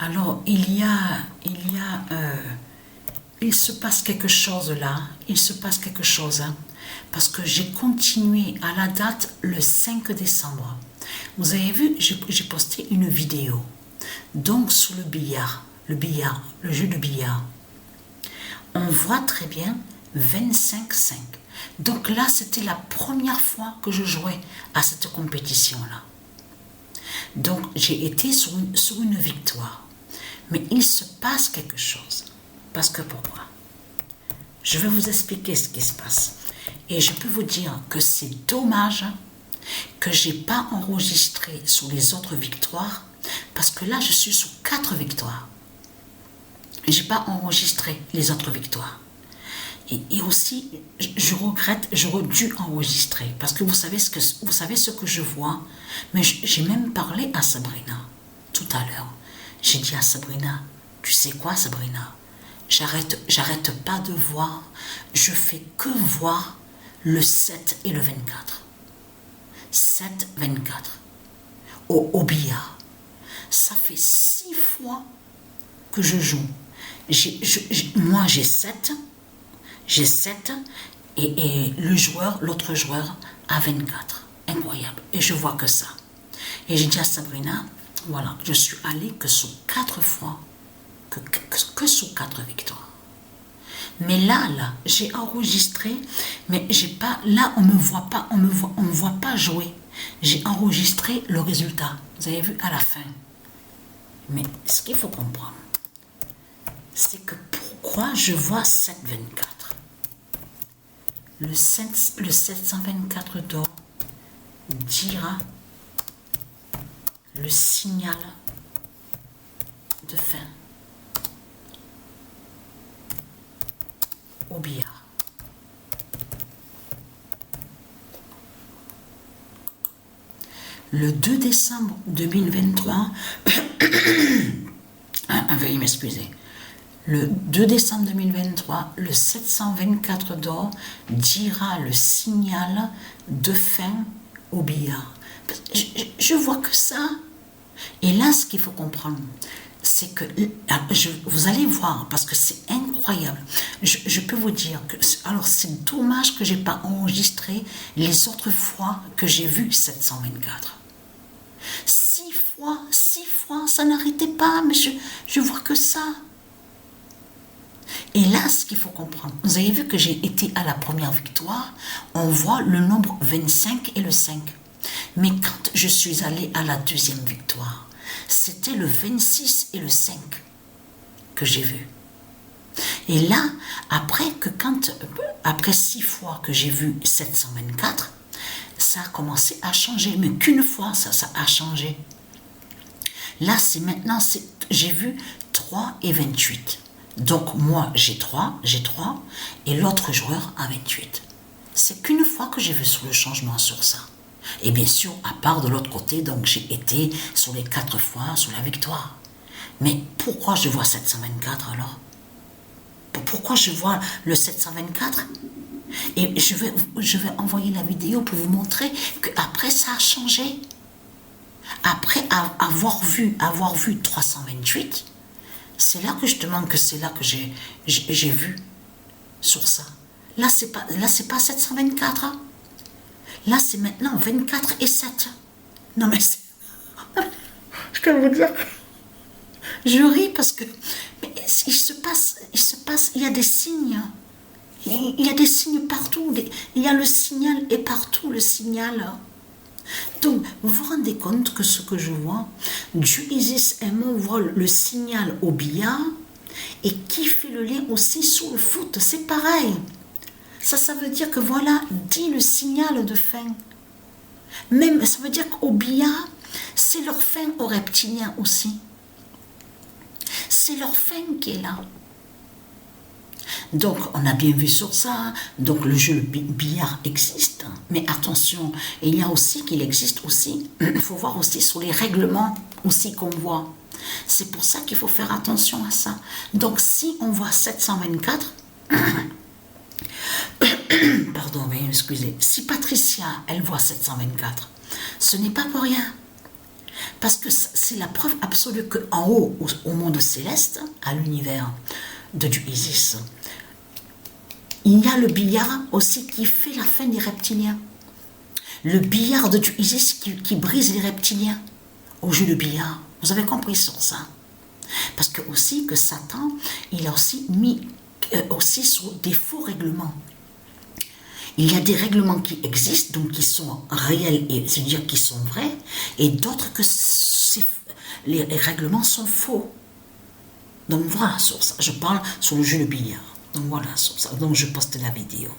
Alors, il se passe quelque chose là, il se passe quelque chose, hein, parce que j'ai continué à la date le 5 décembre. Vous avez vu, j'ai posté une vidéo, donc sur le billard, le jeu de billard. On voit très bien 25-5. Donc là, c'était la première fois que je jouais à cette compétition-là. Donc, j'ai été sur une victoire. Mais il se passe quelque chose. Parce que pourquoi? Je vais vous expliquer ce qui se passe. Et je peux vous dire que c'est dommage que je n'ai pas enregistré sur les autres victoires. Parce que là, je suis sur 4 victoires. Je n'ai pas enregistré les autres victoires. Et aussi, je regrette, j'aurais dû enregistrer. Parce que vous savez ce que je vois. Mais j'ai même parlé à Sabrina tout à l'heure. J'ai dit à Sabrina, tu sais quoi Sabrina? J'arrête pas de voir. Je fais que voir le 7 et le 24. 7, 24. Au billard. Ça fait 6 fois que je joue. Moi, j'ai 7. J'ai 7 et l'autre joueur a 24. Incroyable. Et je vois que ça. Et j'ai dit à Sabrina, voilà, je suis allée que sur 4 fois, que sur 4 victoires. Mais là, j'ai enregistré, mais j'ai pas, là, on me voit pas jouer. J'ai enregistré le résultat. Vous avez vu à la fin. Mais ce qu'il faut comprendre, c'est que pourquoi je vois 7-24. Le 724 d'or dira le signal de fin au billard. Le 2 décembre 2023, veuillez m'excuser. Le 2 décembre 2023, le 724 d'or dira le signal de fin au billard. Je vois que ça. Et là, ce qu'il faut comprendre, c'est que vous allez voir, parce que c'est incroyable. Je peux vous dire que alors c'est dommage que j'ai pas enregistré les autres fois que j'ai vu 724. 6 fois, ça n'arrêtait pas, mais je vois que ça. Et là, ce qu'il faut comprendre, vous avez vu que j'ai été à la première victoire, on voit le nombre 25 et le 5. Mais quand je suis allée à la deuxième victoire, c'était le 26 et le 5 que j'ai vu. Et là, après 6 fois que j'ai vu 724, ça a commencé à changer, mais qu'une fois, ça a changé. Là, j'ai vu 3 et 28. Donc moi, j'ai 3, et l'autre joueur a 28. C'est qu'une fois que j'ai vu sur le changement sur ça. Et bien sûr, à part de l'autre côté, donc j'ai été sur les 4 fois sur la victoire. Mais pourquoi je vois 724 alors? Pourquoi je vois le 724? Et je vais envoyer la vidéo pour vous montrer qu'après ça a changé. Après avoir vu 328, c'est là que je demande que c'est là que j'ai vu sur ça. Là, c'est pas 724. Hein? Là, c'est maintenant 24 et 7. Non, mais c'est... Je peux vous dire... Je ris parce que... Mais il se passe... Il y a des signes. Il y a des signes partout. Il y a le signal et partout le signal. Donc, vous vous rendez compte que ce que je vois, Dieu Isis Aimant voit le signal au billard et qui fait le lien aussi sur le foot. C'est pareil. Ça veut dire que voilà, dit le signal de fin. Même, ça veut dire qu'au billard, c'est leur fin aux reptiliens aussi. C'est leur fin qui est là. Donc, on a bien vu sur ça. Donc, le jeu billard existe. Mais attention, il y a aussi qu'il existe aussi. Il faut voir aussi sur les règlements aussi qu'on voit. C'est pour ça qu'il faut faire attention à ça. Donc, si on voit 724... Pardon, veuillez m'excuser. Si Patricia, elle voit 724, ce n'est pas pour rien. Parce que c'est la preuve absolue qu'en haut, au monde céleste, à l'univers du Isis, il y a le billard aussi qui fait la fin des reptiliens. Le billard du Isis qui brise les reptiliens au jeu de billard. Vous avez compris sur ça? Parce que aussi que Satan, il a aussi mis aussi sur des faux règlements. Il y a des règlements qui existent, donc qui sont réels, c'est-à-dire qui sont vrais, et d'autres que les règlements sont faux. Donc voilà, sur ça, je parle sur le jeu de billard. Donc voilà, sur ça, donc je poste la vidéo.